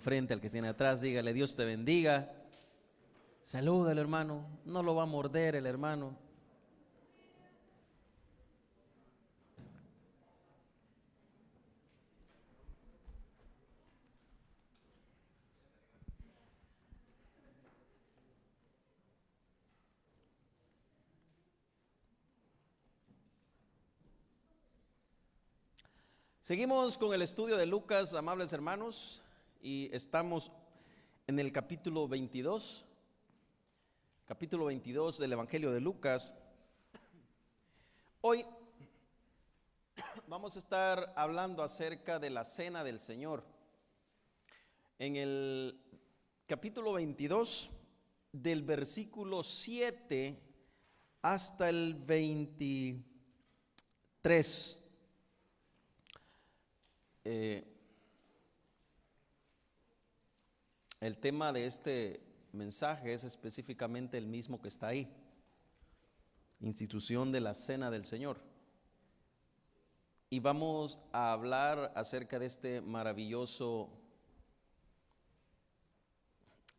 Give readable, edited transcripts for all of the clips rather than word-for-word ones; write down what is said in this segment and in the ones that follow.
enfrente, al que tiene atrás, dígale: Dios te bendiga. Saluda al hermano, no lo va a morder el hermano. Seguimos con el estudio de Lucas, amables hermanos, y estamos en el capítulo 22 del Evangelio de Lucas. Hoy vamos a estar hablando acerca de la Cena del Señor. En el capítulo 22, del versículo 7 hasta el 23. El tema de este mensaje es específicamente el mismo que está ahí: institución de la Cena del Señor. Y vamos a hablar acerca de este maravilloso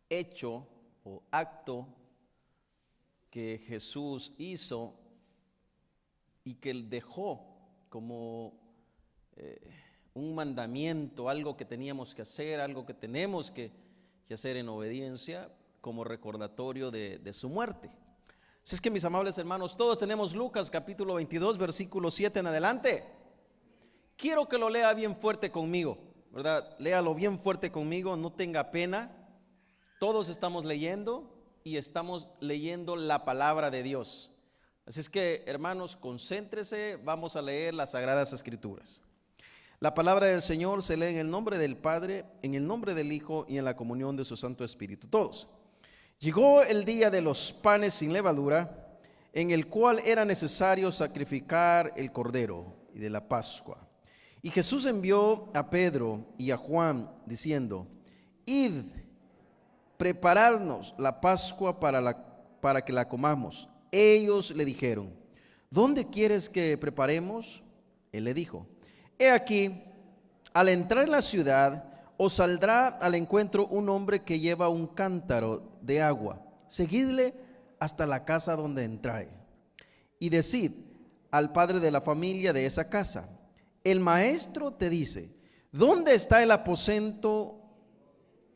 hecho o acto que Jesús hizo y que él dejó como un mandamiento, algo que teníamos que hacer, algo que tenemos que hacer en obediencia como recordatorio de su muerte. Así es que, mis amables hermanos, todos tenemos Lucas capítulo 22, versículo 7 en adelante. Quiero que lo lea bien fuerte conmigo, ¿verdad? Léalo bien fuerte conmigo, no tenga pena. Todos estamos leyendo y estamos leyendo la palabra de Dios. Así es que, hermanos, concéntrese, vamos a leer las Sagradas Escrituras. La palabra del Señor se lee en el nombre del Padre, en el nombre del Hijo y en la comunión de su Santo Espíritu. Todos. Llegó el día de los panes sin levadura, en el cual era necesario sacrificar el cordero, y de la Pascua. Y Jesús envió a Pedro y a Juan, diciendo: Id, preparadnos la Pascua para que la comamos. Ellos le dijeron: ¿dónde quieres que preparemos? Él le dijo: he aquí, al entrar en la ciudad, os saldrá al encuentro un hombre que lleva un cántaro de agua. Seguidle hasta la casa donde entrare, y decid al padre de la familia de esa casa: el maestro te dice, ¿dónde está el aposento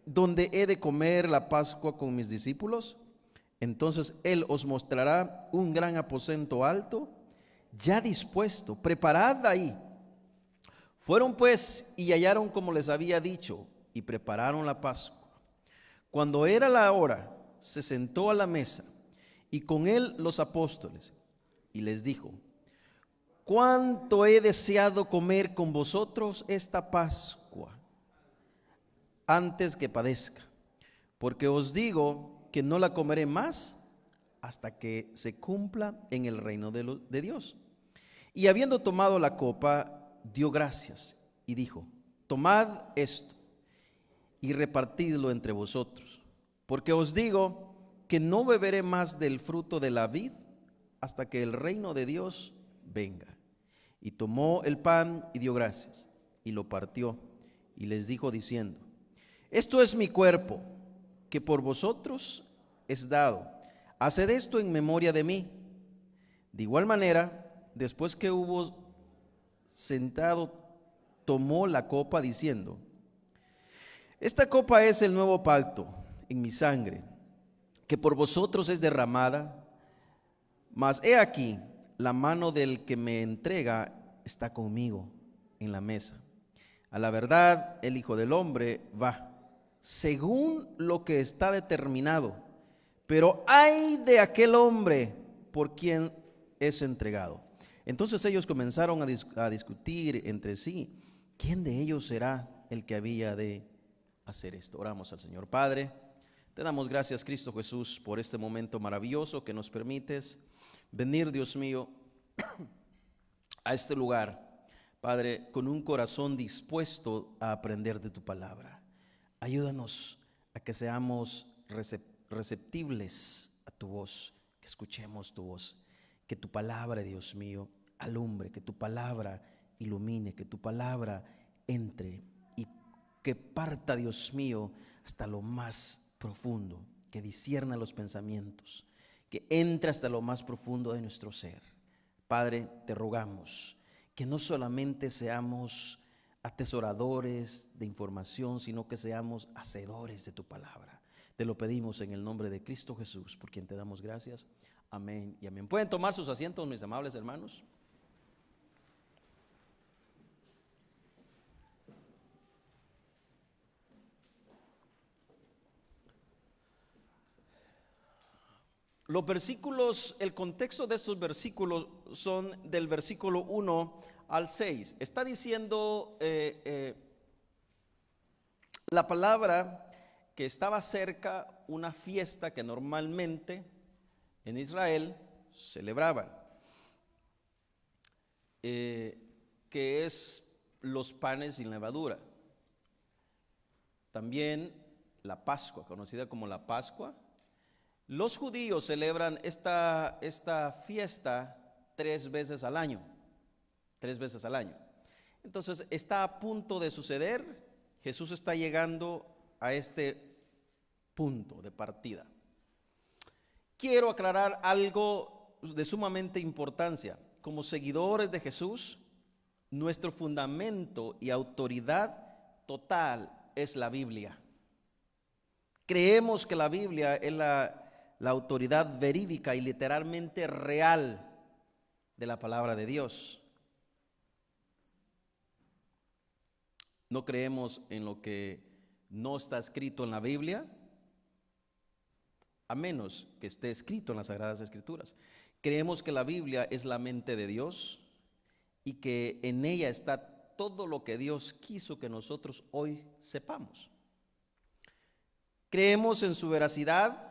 donde he de comer la Pascua con mis discípulos? Entonces él os mostrará un gran aposento alto, ya dispuesto, preparad ahí. Fueron pues y hallaron como les había dicho, y prepararon la Pascua. Cuando era la hora, se sentó a la mesa, y con él los apóstoles, y les dijo: cuánto he deseado comer con vosotros esta Pascua antes que padezca, porque os digo que no la comeré más hasta que se cumpla en el reino de Dios. Y habiendo tomado la copa, dio gracias y dijo: tomad esto y repartidlo entre vosotros, porque os digo que no beberé más del fruto de la vid hasta que el reino de Dios venga. Y tomó el pan y dio gracias y lo partió y les dijo diciendo: esto es mi cuerpo, que por vosotros es dado. Haced esto en memoria de mí. De igual manera, después que hubo sentado, tomó la copa diciendo: esta copa es el nuevo pacto en mi sangre, que por vosotros es derramada. Mas he aquí, la mano del que me entrega está conmigo en la mesa. A la verdad, el Hijo del Hombre va según lo que está determinado, pero ay de aquel hombre por quien es entregado. Entonces ellos comenzaron a discutir entre sí quién de ellos será el que había de hacer esto. Oramos al Señor. Padre, te damos gracias, Cristo Jesús, por este momento maravilloso que nos permites venir, Dios mío, a este lugar, Padre, con un corazón dispuesto a aprender de tu palabra. Ayúdanos a que seamos receptibles a tu voz, que escuchemos tu voz, que tu palabra, Dios mío, alumbre, que tu palabra ilumine, que tu palabra entre y que parta, Dios mío, hasta lo más profundo, que discierna los pensamientos, que entre hasta lo más profundo de nuestro ser. Padre, te rogamos que no solamente seamos atesoradores de información, sino que seamos hacedores de tu palabra. Te lo pedimos en el nombre de Cristo Jesús, por quien te damos gracias. Amén y amén. ¿Pueden tomar sus asientos, mis amables hermanos? Los versículos, el contexto de estos versículos son del versículo 1 al 6. Está diciendo la palabra que estaba cerca una fiesta que normalmente en Israel celebraban, que es los panes sin levadura. También la Pascua, conocida como la Pascua. Los judíos celebran esta fiesta 3 veces al año. 3 veces al año. Entonces está a punto de suceder. Jesús está llegando a este punto de partida. Quiero aclarar algo de sumamente importancia. Como seguidores de Jesús, nuestro fundamento y autoridad total es la Biblia. Creemos que la Biblia es la autoridad verídica y literalmente real de la palabra de Dios. No creemos en lo que no está escrito en la Biblia, a menos que esté escrito en las Sagradas Escrituras. Creemos que la Biblia es la mente de Dios y que en ella está todo lo que Dios quiso que nosotros hoy sepamos. Creemos en su veracidad,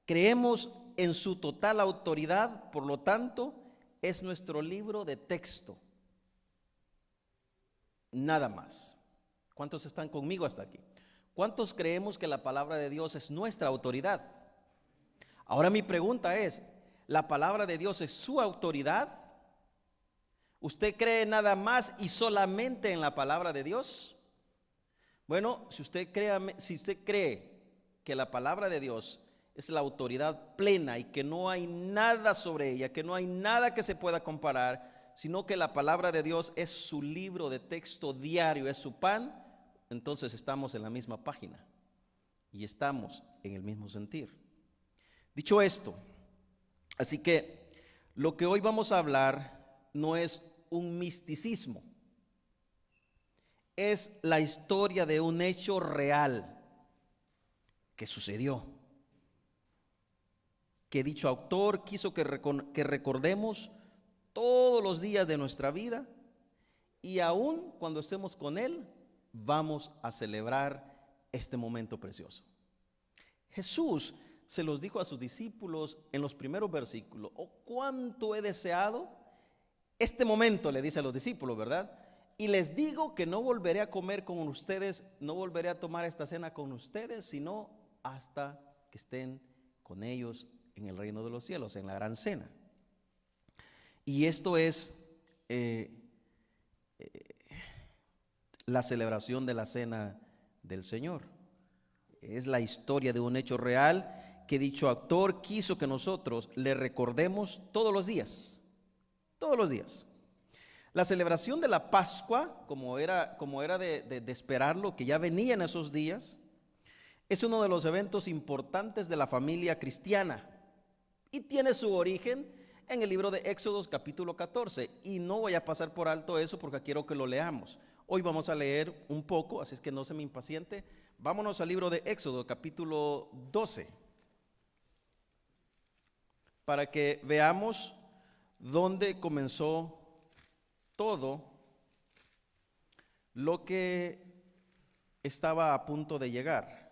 creemos en su total autoridad, por lo tanto, es nuestro libro de texto. Nada más. ¿Cuántos están conmigo hasta aquí? ¿Cuántos creemos que la palabra de Dios es nuestra autoridad? Ahora mi pregunta es, ¿la palabra de Dios es su autoridad? ¿Usted cree nada más y solamente en la palabra de Dios? Bueno, si usted cree que la palabra de Dios es la autoridad plena y que no hay nada sobre ella, que no hay nada que se pueda comparar, sino que la palabra de Dios es su libro de texto diario, es su pan, entonces estamos en la misma página y estamos en el mismo sentir. Dicho esto, así que lo que hoy vamos a hablar no es un misticismo, es la historia de un hecho real que sucedió, que dicho autor quiso que recordemos todos los días de nuestra vida, y aún cuando estemos con él vamos a celebrar este momento precioso. Jesús se los dijo a sus discípulos en los primeros versículos: oh, cuánto he deseado este momento, le dice a los discípulos, ¿verdad? Y les digo que no volveré a comer con ustedes, no volveré a tomar esta cena con ustedes, sino hasta que estén con ellos en el reino de los cielos, en la gran cena. Y esto es la celebración de la cena del Señor. Es la historia de un hecho real que dicho autor quiso que nosotros le recordemos todos los días. Todos los días. La celebración de la Pascua, como era de esperarlo, que ya venía en esos días, es uno de los eventos importantes de la familia cristiana y tiene su origen en el libro de Éxodo capítulo 14, y no voy a pasar por alto eso porque quiero que lo leamos. Hoy vamos a leer un poco, así es que no se me impaciente. Vámonos al libro de Éxodo capítulo 12 para que veamos dónde comenzó todo lo que estaba a punto de llegar.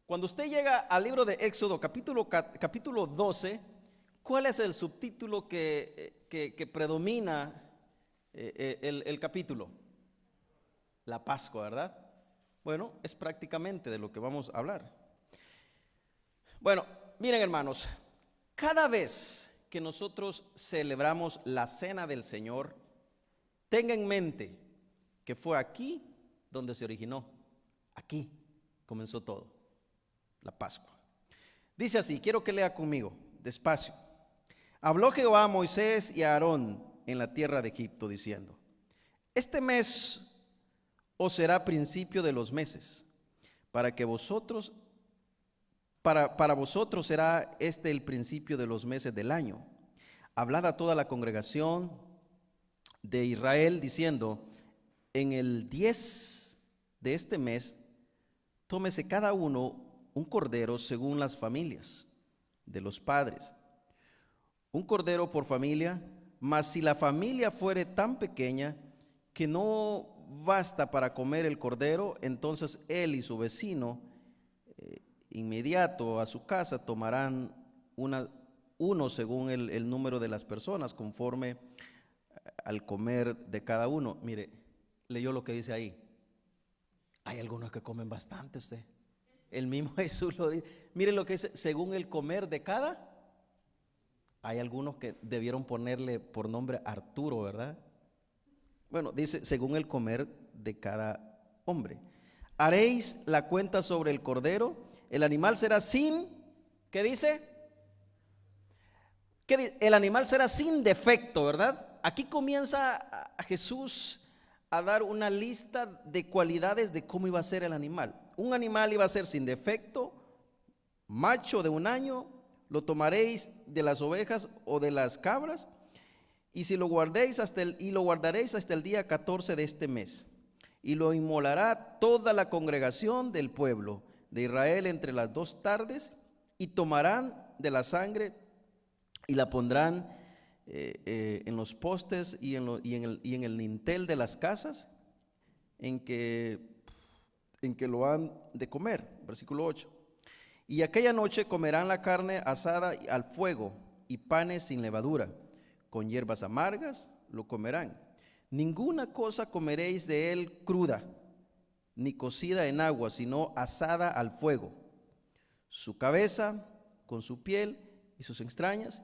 Cuando usted llega al libro de Éxodo capítulo 12, ¿cuál es el subtítulo que predomina el capítulo? La Pascua, ¿verdad? Bueno, es prácticamente de lo que vamos a hablar. Bueno, miren hermanos, cada vez que nosotros celebramos la cena del Señor, tenga en mente que fue aquí donde se originó. Aquí comenzó todo, la Pascua. Dice así, quiero que lea conmigo, despacio. Habló Jehová a Moisés y a Aarón en la tierra de Egipto, diciendo: este mes os será principio de los meses, para vosotros será este el principio de los meses del año. Hablad a toda la congregación de Israel, diciendo: en el 10 de este mes, tómese cada uno un cordero según las familias de los padres, un cordero por familia. Mas si la familia fuere tan pequeña que no basta para comer el cordero, entonces él y su vecino inmediato a su casa tomarán uno según el número de las personas, conforme al comer de cada uno. Mire, leyó lo que dice ahí. Hay algunos que comen bastante usted. El mismo Jesús lo dice. Mire lo que dice, según el comer de cada. Hay algunos que debieron ponerle por nombre Arturo, ¿verdad? Bueno, dice, según el comer de cada hombre. Haréis la cuenta sobre el cordero. El animal será sin, ¿qué dice? El animal será sin defecto, ¿verdad? Aquí comienza a Jesús a dar una lista de cualidades de cómo iba a ser el animal. Un animal iba a ser sin defecto, macho de 1 año. Lo tomaréis de las ovejas o de las cabras, y lo guardaréis hasta el día 14 de este mes, y lo inmolará toda la congregación del pueblo de Israel entre las 2 tardes, y tomarán de la sangre y la pondrán en los postes y en el dintel de las casas en que lo han de comer. Versículo 8. Y aquella noche comerán la carne asada al fuego y panes sin levadura, con hierbas amargas lo comerán. Ninguna cosa comeréis de él cruda, ni cocida en agua, sino asada al fuego. Su cabeza con su piel y sus entrañas.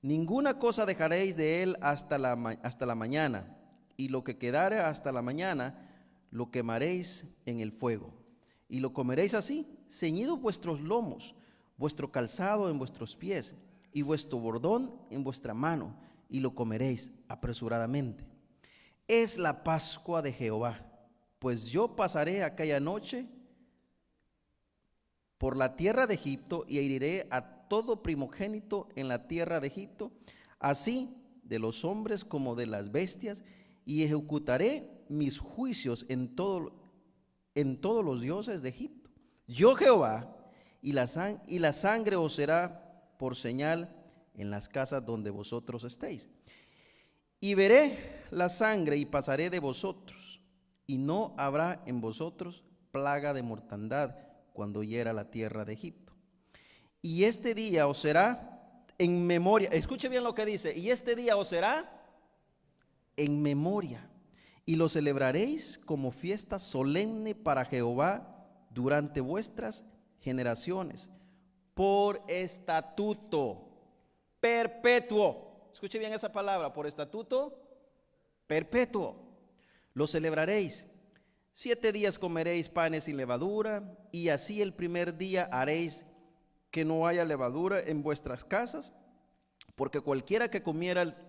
Ninguna cosa dejaréis de él hasta la mañana, y lo que quedare hasta la mañana lo quemaréis en el fuego. Y lo comeréis así, ceñidos vuestros lomos, vuestro calzado en vuestros pies, y vuestro bordón en vuestra mano, y lo comeréis apresuradamente. Es la Pascua de Jehová, pues yo pasaré aquella noche por la tierra de Egipto, y heriré a todo primogénito en la tierra de Egipto, así de los hombres como de las bestias, y ejecutaré mis juicios en todos los dioses de Egipto. Yo Jehová, y la sangre os será por señal en las casas donde vosotros estéis. Y veré la sangre y pasaré de vosotros, y no habrá en vosotros plaga de mortandad cuando hiera la tierra de Egipto. Y este día os será en memoria. Escuche bien lo que dice. Y este día os será en memoria, y lo celebraréis como fiesta solemne para Jehová durante vuestras generaciones, por estatuto perpetuo. Escuche bien esa palabra, por estatuto perpetuo. Lo celebraréis. 7 días comeréis panes sin levadura, y así el primer día haréis que no haya levadura en vuestras casas, porque cualquiera que comiera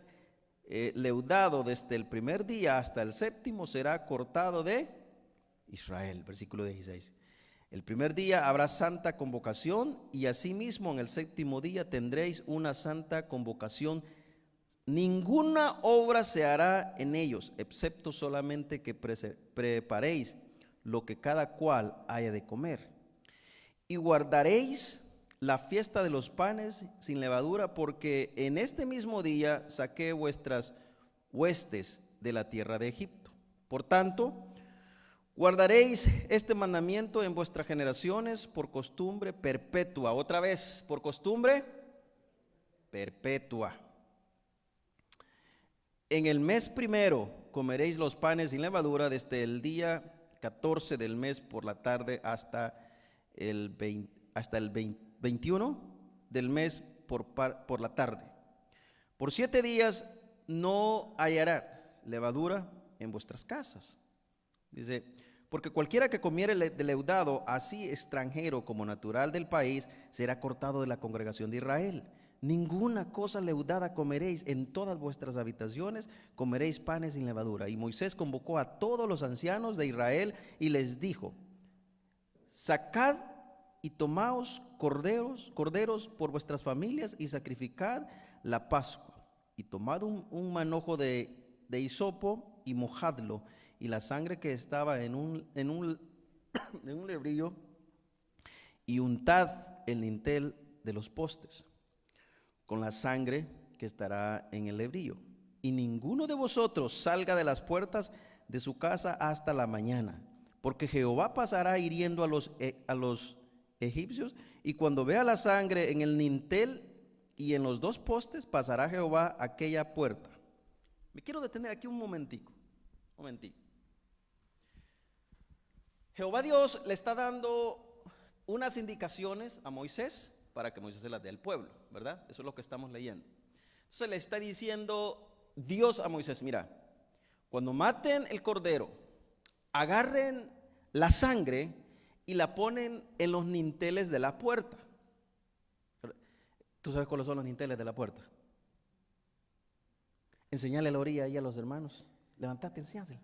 leudado desde el primer día hasta el 7º será cortado de Israel. Versículo 16. El primer día habrá santa convocación, y asimismo en el 7º día tendréis una santa convocación. Ninguna obra se hará en ellos, excepto solamente que preparéis lo que cada cual haya de comer. Y guardaréis la fiesta de los panes sin levadura, porque en este mismo día saqué vuestras huestes de la tierra de Egipto. Por tanto, guardaréis este mandamiento en vuestras generaciones por costumbre perpetua. Otra vez, por costumbre perpetua. En el mes primero comeréis los panes sin levadura desde el día 14 del mes por la tarde hasta el 21 del mes por la tarde. Por 7 días no hallará levadura en vuestras casas. Dice, porque cualquiera que comiere de leudado, así extranjero como natural del país, será cortado de la congregación de Israel. Ninguna cosa leudada comeréis, en todas vuestras habitaciones comeréis panes sin levadura. Y Moisés convocó a todos los ancianos de Israel y les dijo: sacad y tomaos corderos por vuestras familias y sacrificad la Pascua. Y tomad un manojo de hisopo y mojadlo, y la sangre que estaba en un en un lebrillo, y untad el lintel de los postes con la sangre que estará en el lebrillo. Y ninguno de vosotros salga de las puertas de su casa hasta la mañana, porque Jehová pasará hiriendo a los egipcios, y cuando vea la sangre en el lintel y en los dos postes, pasará Jehová aquella puerta. Me quiero detener aquí un momentico. Jehová Dios le está dando unas indicaciones a Moisés para que Moisés se las dé al pueblo, ¿verdad? Eso es lo que estamos leyendo. Entonces le está diciendo Dios a Moisés: mira, cuando maten el cordero, agarren la sangre y la ponen en los dinteles de la puerta. ¿Tú sabes cuáles son los dinteles de la puerta? Enseñale la orilla ahí a los hermanos. Levantate, enséñaselo.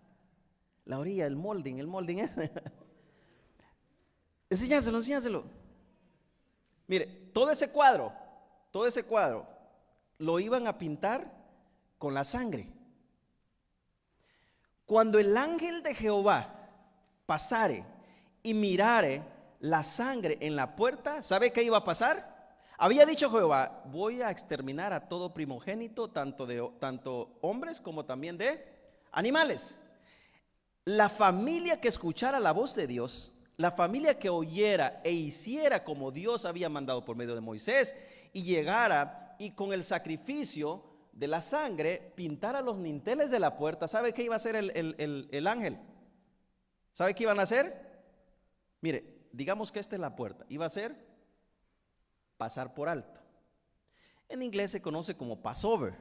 La orilla, el molding ese. Enséñaselo. Mire, todo ese cuadro lo iban a pintar con la sangre. Cuando el ángel de Jehová pasare y mirare la sangre en la puerta, ¿sabe qué iba a pasar? Había dicho Jehová: voy a exterminar a todo primogénito, tanto hombres como también de animales. La familia que escuchara la voz de Dios, la familia que oyera e hiciera como Dios había mandado por medio de Moisés, y llegara y con el sacrificio de la sangre pintara los dinteles de la puerta, ¿sabe qué iba a hacer el ángel? ¿Sabe qué iban a hacer? Mire, digamos que esta es la puerta. Iba a ser pasar por alto. En inglés se conoce como Passover,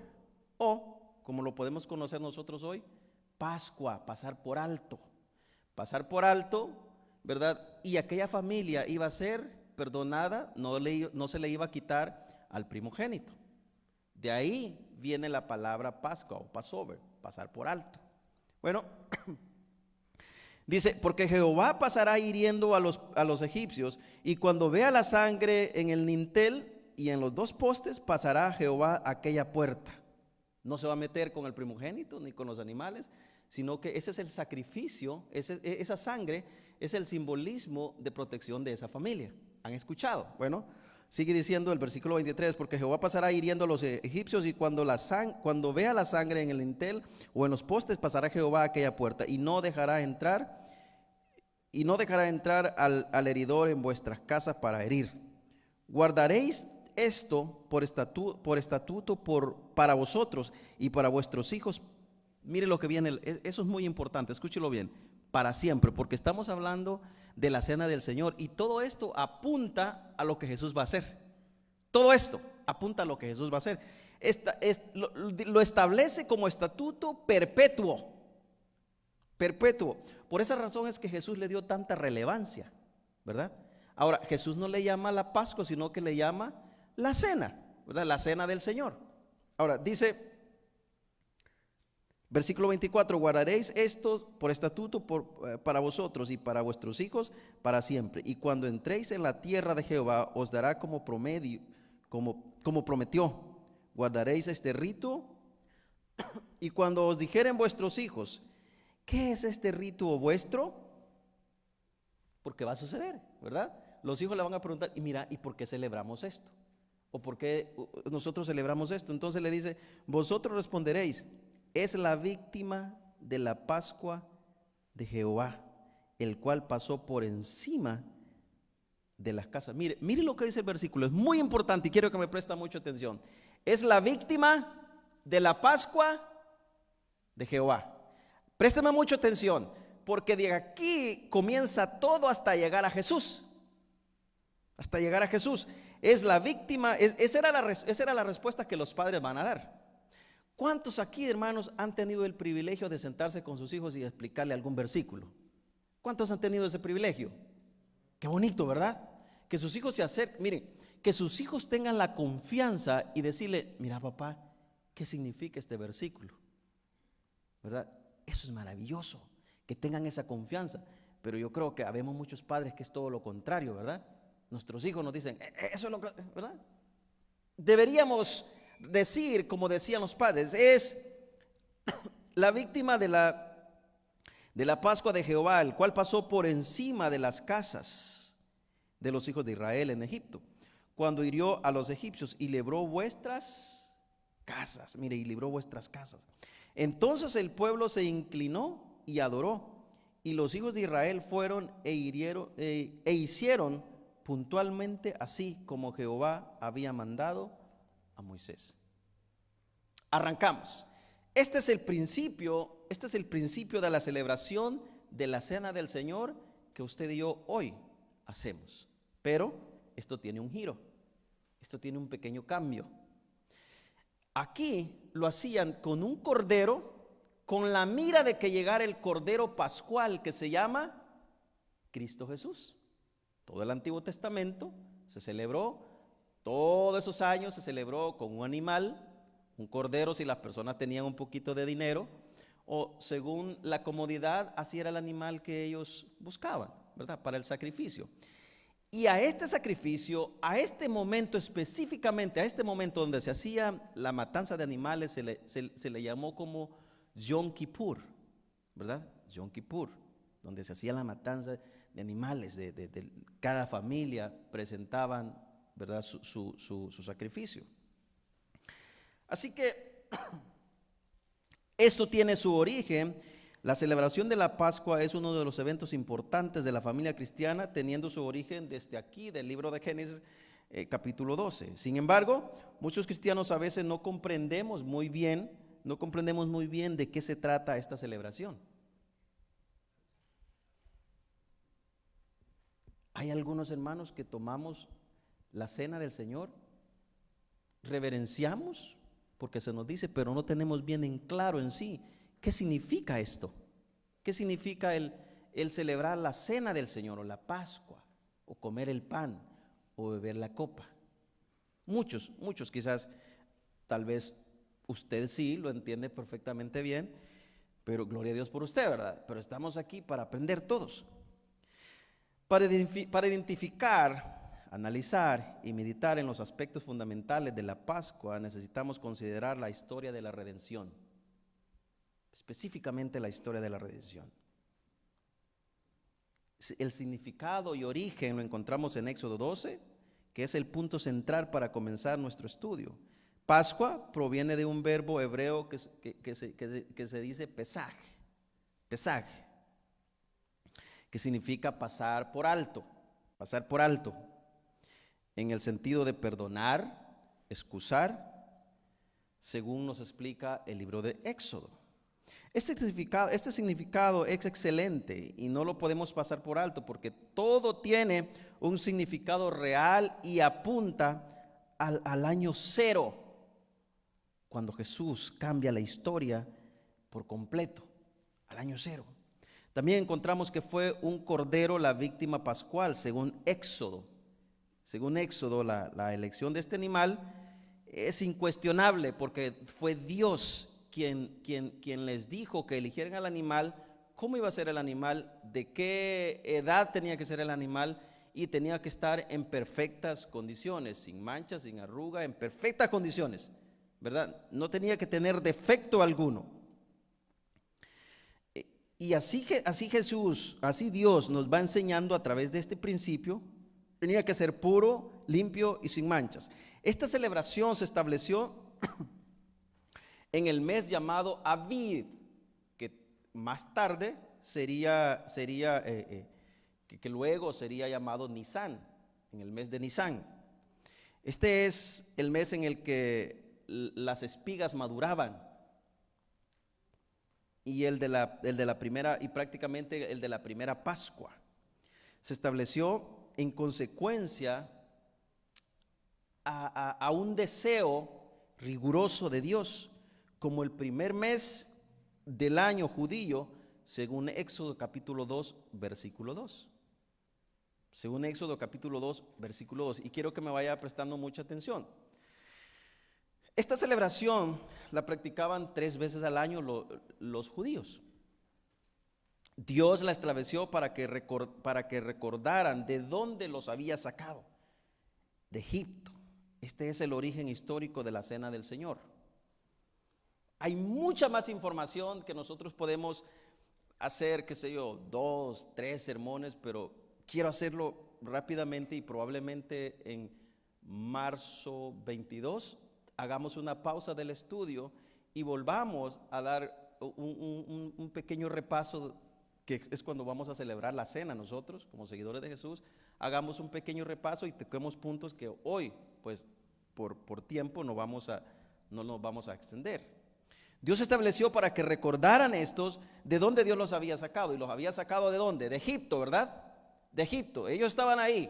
o como lo podemos conocer nosotros hoy, Pascua, pasar por alto. Pasar por alto, ¿verdad? Y aquella familia iba a ser perdonada, no se le iba a quitar al primogénito. De ahí viene la palabra Pascua o Passover, pasar por alto. Bueno, dice: porque Jehová pasará hiriendo a los egipcios, y cuando vea la sangre en el dintel y en los dos postes, pasará Jehová aquella puerta. No se va a meter con el primogénito ni con los animales, sino que ese es el sacrificio, esa sangre es el simbolismo de protección de esa familia. ¿Han escuchado? Bueno, sigue diciendo el versículo 23: porque Jehová pasará hiriendo a los egipcios, y cuando vea la sangre en el dintel o en los postes, pasará Jehová a aquella puerta, y no dejará entrar al heridor en vuestras casas para herir. Guardaréis esto por estatuto para vosotros y para vuestros hijos. Mire lo que viene, eso es muy importante, escúchelo bien: para siempre, porque estamos hablando de la cena del Señor, y todo esto apunta a lo que Jesús va a hacer. Todo esto apunta a lo que Jesús va a hacer. Lo establece como estatuto perpetuo. Por esa razón es que Jesús le dio tanta relevancia, ¿verdad? Ahora, Jesús no le llama la Pascua, sino que le llama la cena, ¿verdad? La cena del Señor. Ahora, dice, versículo 24: guardaréis esto por estatuto para vosotros y para vuestros hijos para siempre. Y cuando entréis en la tierra de Jehová, os dará como prometió. Guardaréis este rito. Y cuando os dijeren vuestros hijos: ¿qué es este rito vuestro? Porque va a suceder, ¿verdad? Los hijos le van a preguntar: y mira, ¿y por qué celebramos esto? ¿O por qué nosotros celebramos esto? Entonces le dice: vosotros responderéis: es la víctima de la Pascua de Jehová, el cual pasó por encima de las casas. Mire lo que dice el versículo, es muy importante y quiero que me presta mucha atención. Es la víctima de la Pascua de Jehová. Présteme mucha atención, porque de aquí comienza todo hasta llegar a Jesús. Hasta llegar a Jesús. Es la víctima, esa era la respuesta que los padres van a dar. ¿Cuántos aquí, hermanos, han tenido el privilegio de sentarse con sus hijos y explicarle algún versículo? ¿Cuántos han tenido ese privilegio? Qué bonito, ¿verdad? Que sus hijos se acerquen, miren, que sus hijos tengan la confianza y decirle, mira papá, ¿qué significa este versículo? ¿Verdad? Eso es maravilloso, que tengan esa confianza. Pero yo creo que habemos muchos padres que es todo lo contrario, ¿verdad? Nuestros hijos nos dicen, eso es lo que, ¿verdad? Deberíamos decir, como decían los padres, es la víctima de la Pascua de Jehová, el cual pasó por encima de las casas de los hijos de Israel en Egipto, cuando hirió a los egipcios y libró vuestras casas. Mire, y libró vuestras casas. Entonces el pueblo se inclinó y adoró, y los hijos de Israel fueron e hicieron puntualmente así como Jehová había mandado a Moisés. Arrancamos. Este es el principio de la celebración de la Cena del Señor que usted y yo hoy hacemos. Pero esto tiene un giro, esto tiene un pequeño cambio. Aquí lo hacían con un cordero, con la mira de que llegara el cordero pascual que se llama Cristo Jesús. Todo el Antiguo Testamento se celebró, todos esos años se celebró con un animal, un cordero si las personas tenían un poquito de dinero, o según la comodidad, así era el animal que ellos buscaban, ¿verdad? Para el sacrificio. Y a este sacrificio, a este momento específicamente, a este momento donde se hacía la matanza de animales, se le llamó como Yom Kippur, ¿verdad? Yom Kippur, donde se hacía la matanza de animales, de cada familia presentaban, ¿verdad? Su sacrificio. Así que esto tiene su origen. La celebración de la Pascua es uno de los eventos importantes de la familia cristiana, teniendo su origen desde aquí, del libro de Génesis, capítulo 12. Sin embargo, muchos cristianos a veces no comprendemos muy bien de qué se trata esta celebración. Hay algunos hermanos que tomamos la cena del Señor, reverenciamos, porque se nos dice, pero no tenemos bien en claro en sí qué significa esto. ¿Qué significa el celebrar la cena del Señor o la Pascua, o comer el pan, o beber la copa? Muchos quizás, tal vez usted sí lo entiende perfectamente bien, pero gloria a Dios por usted, ¿verdad? Pero estamos aquí para aprender todos. Para identificar, analizar y meditar en los aspectos fundamentales de la Pascua, necesitamos considerar la historia de la redención, específicamente la historia de la redención. El significado y origen lo encontramos en Éxodo 12, que es el punto central para comenzar nuestro estudio. Pascua proviene de un verbo hebreo que se dice pesaj, que significa pasar por alto, en el sentido de perdonar, excusar, según nos explica el libro de Éxodo. Este significado es excelente y no lo podemos pasar por alto, porque todo tiene un significado real y apunta al año cero, cuando Jesús cambia la historia por completo, al año cero. También encontramos que fue un cordero la víctima pascual, según Éxodo. La elección de este animal es incuestionable, porque fue Dios quien les dijo que eligieran al animal, cómo iba a ser el animal, de qué edad tenía que ser el animal, y tenía que estar en perfectas condiciones, sin manchas, sin arruga, en perfectas condiciones, ¿verdad? No tenía que tener defecto alguno. Y así Dios nos va enseñando a través de este principio. Tenía que ser puro, limpio y sin manchas. Esta celebración se estableció en el mes llamado Aviv, que más tarde que luego sería llamado Nisán, en el mes de Nisán. Este es el mes en el que las espigas maduraban, y el de la primera, y prácticamente el de la primera Pascua. Se estableció en consecuencia a un deseo riguroso de Dios. Como el primer mes del año judío según Éxodo capítulo 2, versículo 2. Según Éxodo capítulo 2, versículo 2. Y quiero que me vaya prestando mucha atención. Esta celebración la practicaban 3 veces al año los judíos. Dios la estableció para que recordaran de dónde los había sacado, de Egipto. Este es el origen histórico de la Cena del Señor. Hay mucha más información que nosotros podemos hacer, qué sé yo, 2, 3 sermones, pero quiero hacerlo rápidamente y probablemente en marzo 22 hagamos una pausa del estudio y volvamos a dar un pequeño repaso, que es cuando vamos a celebrar la cena nosotros, como seguidores de Jesús. Hagamos un pequeño repaso y toquemos puntos que hoy, pues, por tiempo no nos vamos a extender. Dios estableció para que recordaran estos de dónde Dios los había sacado. ¿Y los había sacado de dónde? De Egipto, ¿verdad? De Egipto. Ellos estaban ahí.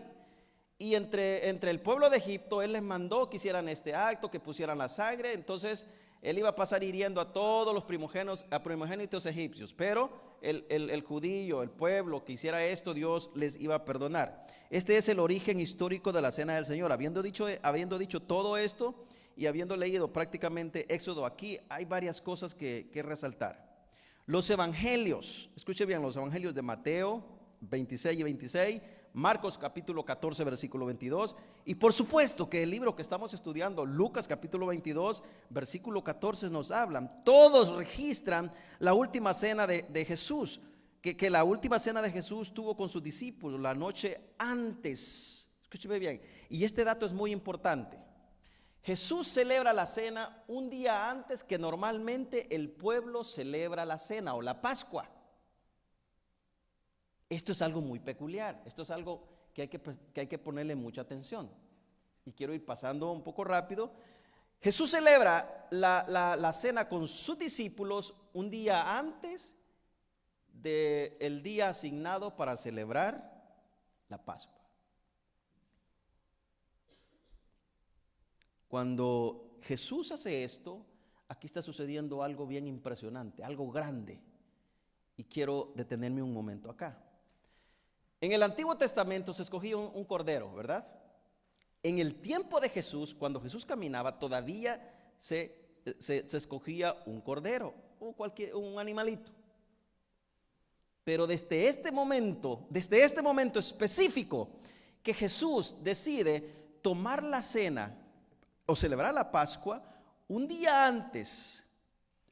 Y entre el pueblo de Egipto, Él les mandó que hicieran este acto, que pusieran la sangre. Entonces Él iba a pasar hiriendo a todos los primogénitos egipcios. Pero el judío, el pueblo que hiciera esto, Dios les iba a perdonar. Este es el origen histórico de la Cena del Señor. Habiendo dicho todo esto y habiendo leído prácticamente Éxodo, aquí hay varias cosas que resaltar. Los evangelios, escuche bien, los evangelios de Mateo 26 y 26, Marcos capítulo 14 versículo 22, y por supuesto que el libro que estamos estudiando, Lucas capítulo 22 versículo 14, nos hablan. Todos registran la última cena de Jesús, que la última cena de Jesús tuvo con sus discípulos la noche antes. Escúcheme bien, y este dato es muy importante. Jesús celebra la cena un día antes que normalmente el pueblo celebra la cena o la Pascua. Esto es algo muy peculiar, esto es algo que hay que ponerle mucha atención. Y quiero ir pasando un poco rápido. Jesús celebra la cena con sus discípulos un día antes del día asignado para celebrar la Pascua. Cuando Jesús hace esto, aquí está sucediendo algo bien impresionante, algo grande. Y quiero detenerme un momento acá. En el Antiguo Testamento se escogía un cordero, ¿verdad? En el tiempo de Jesús, cuando Jesús caminaba, todavía se escogía un cordero o un animalito. Pero desde este momento específico que Jesús decide tomar la cena o celebrar la Pascua, un día antes,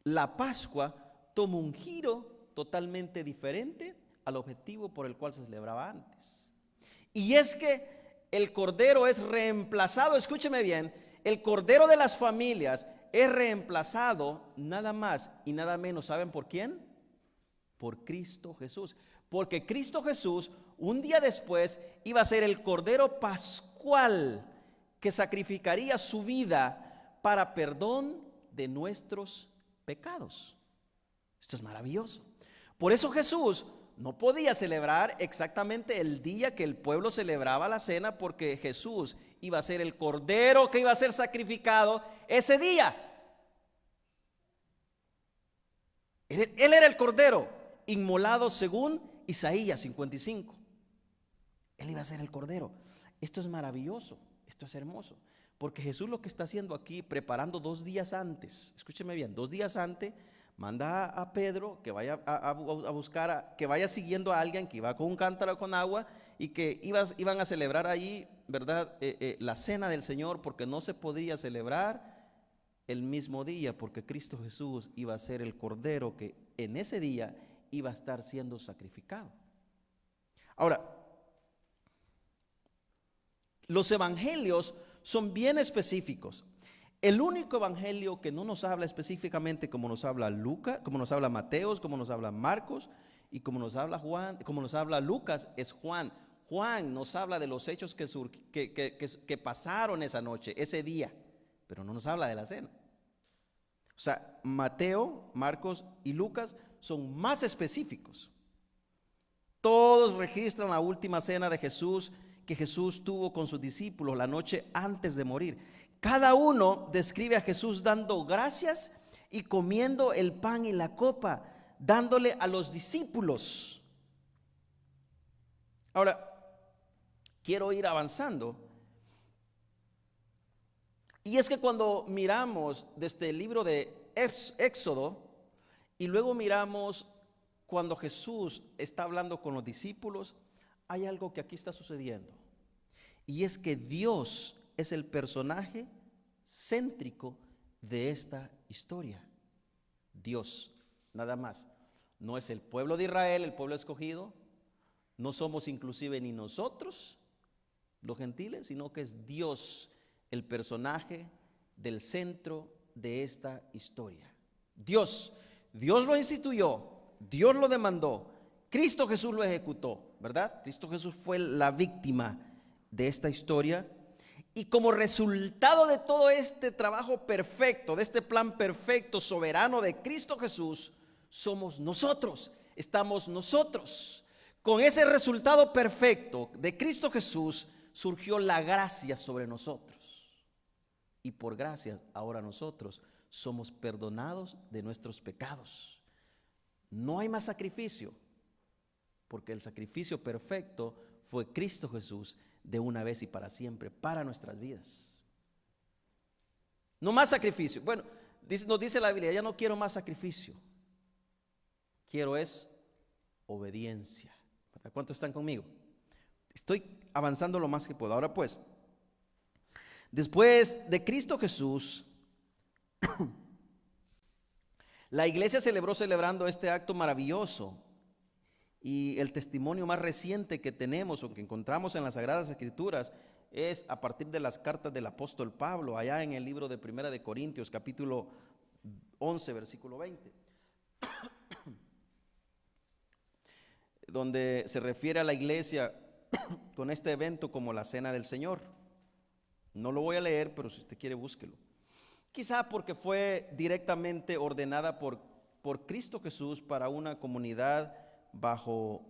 la Pascua toma un giro totalmente diferente al objetivo por el cual se celebraba antes. Y es que el cordero es reemplazado, escúcheme bien, el cordero de las familias es reemplazado nada más y nada menos, ¿saben por quién? Por Cristo Jesús. Porque Cristo Jesús un día después iba a ser el cordero pascual que sacrificaría su vida para perdón de nuestros pecados. Esto es maravilloso. Por eso Jesús no podía celebrar exactamente el día que el pueblo celebraba la cena, porque Jesús iba a ser el cordero que iba a ser sacrificado ese día. Él era el cordero inmolado según Isaías 55. Él iba a ser el cordero. Esto es maravilloso, esto es hermoso, porque Jesús lo que está haciendo aquí, preparando 2 días antes, escúcheme bien, 2 días antes, manda a Pedro que vaya a buscar, que vaya siguiendo a alguien que iba con un cántaro con agua y que iban a celebrar ahí, ¿verdad? La cena del Señor, porque no se podría celebrar el mismo día, porque Cristo Jesús iba a ser el cordero que en ese día iba a estar siendo sacrificado. Ahora, los evangelios son bien específicos. El único evangelio que no nos habla específicamente como nos habla Lucas, como nos habla Mateos, como nos habla Marcos y como nos habla Juan, como nos habla Lucas, es Juan. Juan nos habla de los hechos que pasaron esa noche, ese día, pero no nos habla de la cena. O sea, Mateo, Marcos y Lucas son más específicos. Todos registran la última cena de Jesús que Jesús tuvo con sus discípulos la noche antes de morir. Cada uno describe a Jesús dando gracias y comiendo el pan y la copa, dándole a los discípulos. Ahora, quiero ir avanzando. Y es que cuando miramos desde el libro de Éxodo y luego miramos cuando Jesús está hablando con los discípulos, hay algo que aquí está sucediendo. Y es que Dios es el personaje céntrico de esta historia. Dios, nada más. No es el pueblo de Israel, el pueblo escogido. No somos inclusive ni nosotros, los gentiles, sino que es Dios el personaje del centro de esta historia. Dios lo instituyó, Dios lo demandó, Cristo Jesús lo ejecutó, ¿verdad? Cristo Jesús fue la víctima de esta historia. Y como resultado de todo este trabajo perfecto, de este plan perfecto, soberano de Cristo Jesús, somos nosotros, estamos nosotros. Con ese resultado perfecto de Cristo Jesús surgió la gracia sobre nosotros. Y por gracia ahora nosotros somos perdonados de nuestros pecados. No hay más sacrificio, porque el sacrificio perfecto fue Cristo Jesús de una vez y para siempre, para nuestras vidas. No más sacrificio. Bueno, nos dice la Biblia, ya no quiero más sacrificio. Quiero es obediencia. ¿Cuántos están conmigo? Estoy avanzando lo más que puedo. Ahora pues, después de Cristo Jesús, la iglesia celebrando este acto maravilloso. Y el testimonio más reciente que tenemos o que encontramos en las Sagradas Escrituras es a partir de las cartas del apóstol Pablo, allá en el libro de Primera de Corintios, capítulo 11, versículo 20. Donde se refiere a la iglesia con este evento como la Cena del Señor. No lo voy a leer, pero si usted quiere búsquelo. Quizá porque fue directamente ordenada por Cristo Jesús para una comunidad bajo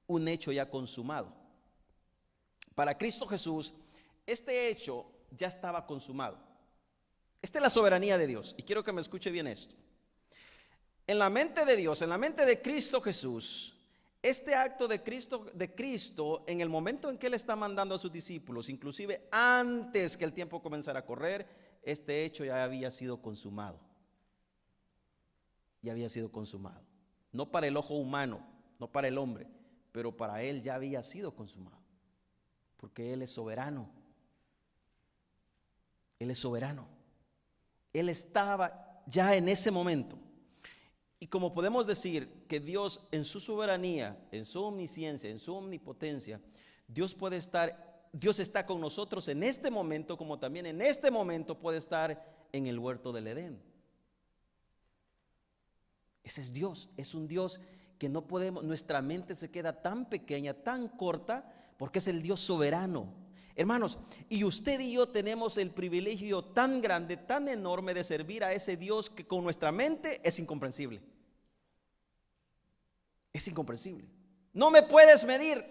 un hecho ya consumado. Para Cristo Jesús, este hecho ya estaba consumado. Esta es la soberanía de Dios, y quiero que me escuche bien esto. En la mente de Dios, en la mente de Cristo Jesús, este acto de Cristo, en el momento en que Él está mandando a sus discípulos, inclusive antes que el tiempo comenzara a correr, este hecho ya había sido consumado. Ya había sido consumado. No para el ojo humano, no para el hombre, pero para Él ya había sido consumado. Porque Él es soberano. Él es soberano. Él estaba ya en ese momento. Y como podemos decir que Dios en su soberanía, en su omnisciencia, en su omnipotencia, Dios está con nosotros en este momento, como también en este momento puede estar en el huerto del Edén. Ese es Dios, es un Dios que no podemos, nuestra mente se queda tan pequeña, tan corta, porque es el Dios soberano. Hermanos, y usted y yo tenemos el privilegio tan grande, tan enorme de servir a ese Dios que con nuestra mente es incomprensible. Es incomprensible. No me puedes medir,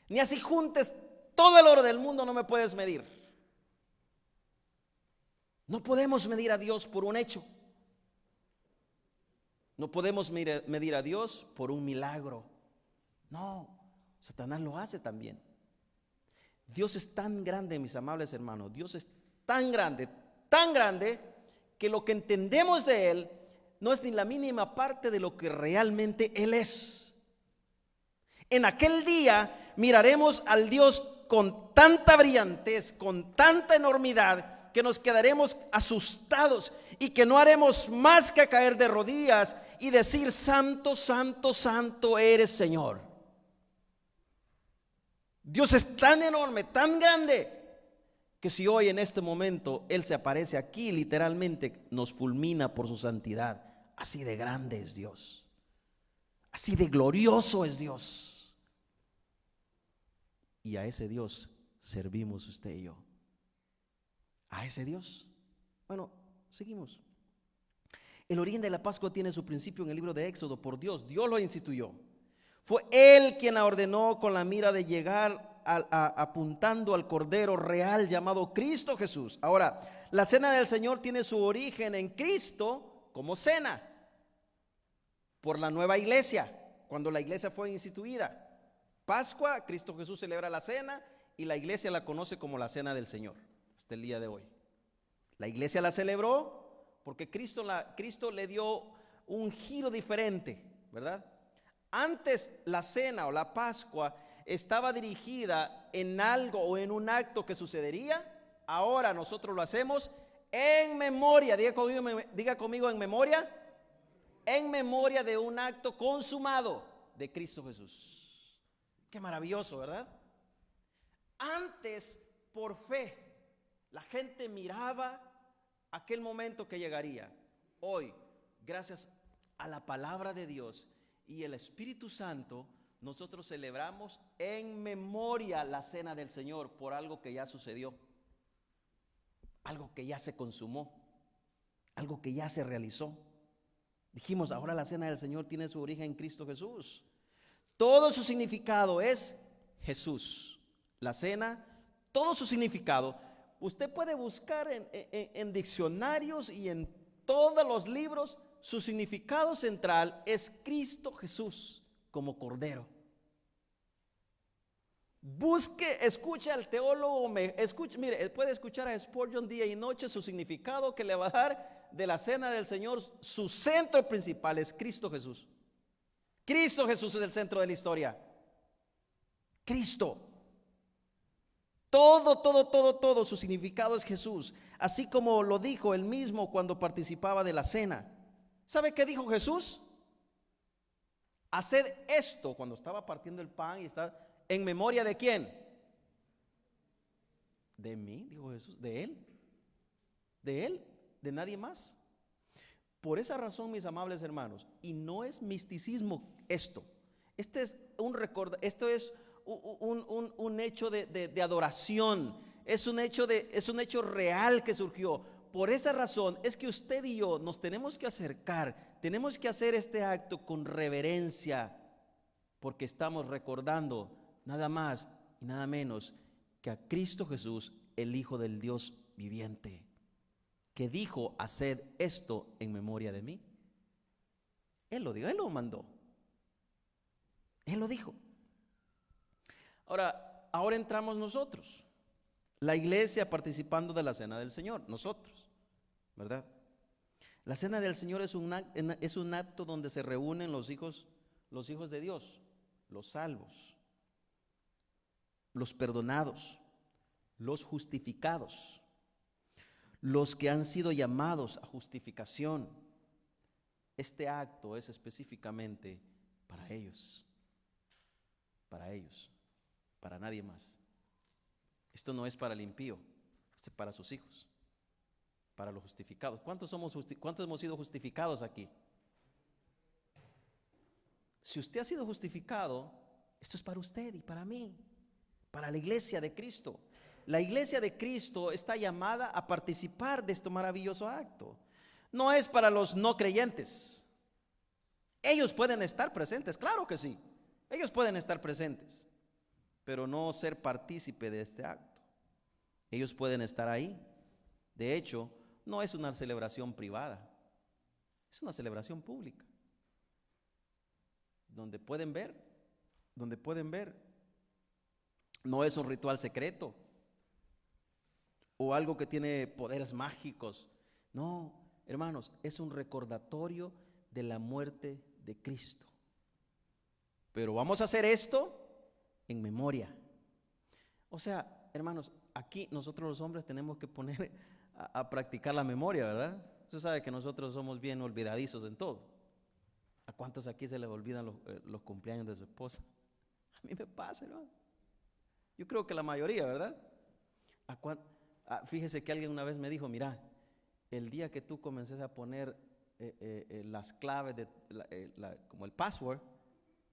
ni así juntes todo el oro del mundo, no me puedes medir. No podemos medir a Dios por un hecho. No podemos medir a Dios por un milagro. No, Satanás lo hace también. Dios es tan grande, mis amables hermanos. Dios es tan grande, que lo que entendemos de Él no es ni la mínima parte de lo que realmente Él es. En aquel día miraremos al Dios con tanta brillantez, con tanta enormidad, que nos quedaremos asustados y que no haremos más que caer de rodillas y decir: santo, santo, santo eres, Señor. Dios es tan enorme, tan grande, que si hoy en este momento Él se aparece aquí, literalmente nos fulmina por su santidad. Así de grande es Dios, así de glorioso es Dios. Y a ese Dios servimos usted y yo. A ese Dios. Bueno, seguimos. El origen de la Pascua tiene su principio en el libro de Éxodo por Dios. Dios lo instituyó. Fue Él quien la ordenó con la mira de llegar apuntando al Cordero real llamado Cristo Jesús. Ahora, la cena del Señor tiene su origen en Cristo como cena. por la nueva iglesia, cuando la iglesia fue instituida. Pascua, Cristo Jesús celebra la cena y la iglesia la conoce como la cena del Señor hasta el día de hoy. La iglesia la celebró porque Cristo le dio un giro diferente, ¿verdad? Antes la cena o la Pascua estaba dirigida en algo o en un acto que sucedería. Ahora nosotros lo hacemos en memoria. Diga conmigo en memoria. En memoria de un acto consumado de Cristo Jesús. Qué maravilloso, ¿verdad? Antes, por fe, la gente miraba aquel momento que llegaría. Hoy, gracias a la palabra de Dios y el Espíritu Santo, nosotros celebramos en memoria la cena del Señor por algo que ya sucedió, algo que ya se consumó, algo que ya se realizó. Dijimos, ahora la cena del Señor tiene su origen en Cristo Jesús. Todo su significado es Jesús. La cena, todo su significado. Usted puede buscar en diccionarios y en todos los libros, su significado central es Cristo Jesús como Cordero. Busque, escuche al teólogo, mire, puede escuchar a Spurgeon día y noche. Su significado que le va a dar de la cena del Señor, su centro principal es Cristo Jesús. Cristo Jesús es el centro de la historia. Cristo. Todo su significado es Jesús. Así como lo dijo él mismo cuando participaba de la cena. ¿Sabe qué dijo Jesús? Haced esto cuando estaba partiendo el pan y está en memoria de quién. De mí, dijo Jesús, de él, de nadie más. Por esa razón, mis amables hermanos, y no es misticismo esto es un hecho de adoración, es un hecho real que surgió. Por esa razón es que usted y yo nos tenemos que acercar, tenemos que hacer este acto con reverencia, porque estamos recordando nada más y nada menos que a Cristo Jesús, el Hijo del Dios viviente, que dijo: haced esto en memoria de mí. Él lo dijo, Él lo mandó, Él lo dijo. Ahora entramos nosotros, la iglesia, participando de la cena del Señor, nosotros, ¿verdad? La cena del Señor es un acto donde se reúnen los hijos de Dios, los salvos, los perdonados, los justificados, los que han sido llamados a justificación. Este acto es específicamente para ellos, para nadie más. Esto no es para el impío, es para sus hijos, para los justificados. ¿Cuántos hemos sido justificados aquí? Si usted ha sido justificado, esto es para usted y para mí, para la iglesia de Cristo. La iglesia de Cristo está llamada a participar de este maravilloso acto. No es para los no creyentes. Ellos pueden estar presentes, claro que sí. Ellos pueden estar presentes, pero no ser partícipe de este acto. Ellos pueden estar ahí. De hecho, no es una celebración privada, es una celebración pública, donde pueden ver, no es un ritual secreto o algo que tiene poderes mágicos. No, hermanos, es un recordatorio de la muerte de Cristo. Pero vamos a hacer esto en memoria. O sea, hermanos, aquí nosotros los hombres tenemos que poner a practicar la memoria, ¿verdad? Usted sabe que nosotros somos bien olvidadizos en todo. ¿A cuántos aquí se les olvidan los cumpleaños de su esposa? A mí me pasa, hermano. Yo creo que la mayoría, ¿verdad? Fíjese que alguien una vez me dijo: mira, el día que tú comences a poner las claves como el password,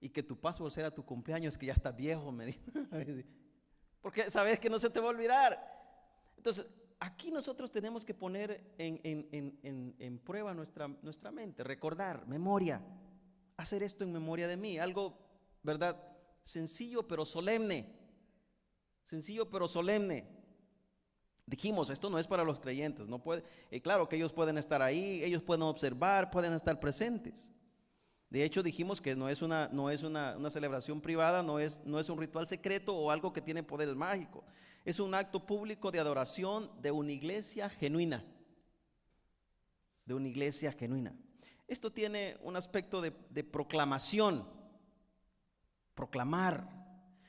y que tu password sea tu cumpleaños, es que ya estás viejo, me dijo. Porque sabes que no se te va a olvidar. Entonces, aquí nosotros tenemos que poner en prueba nuestra mente, recordar, memoria, hacer esto en memoria de mí. Algo, ¿verdad? Sencillo pero solemne. Dijimos, esto no es para los creyentes, no puede, claro que ellos pueden estar ahí, ellos pueden observar, pueden estar presentes. De hecho, dijimos que no es una celebración privada, no es un ritual secreto o algo que tiene poder mágico. Es un acto público de adoración de una iglesia genuina. De una iglesia genuina. Esto tiene un aspecto de proclamación. Proclamar.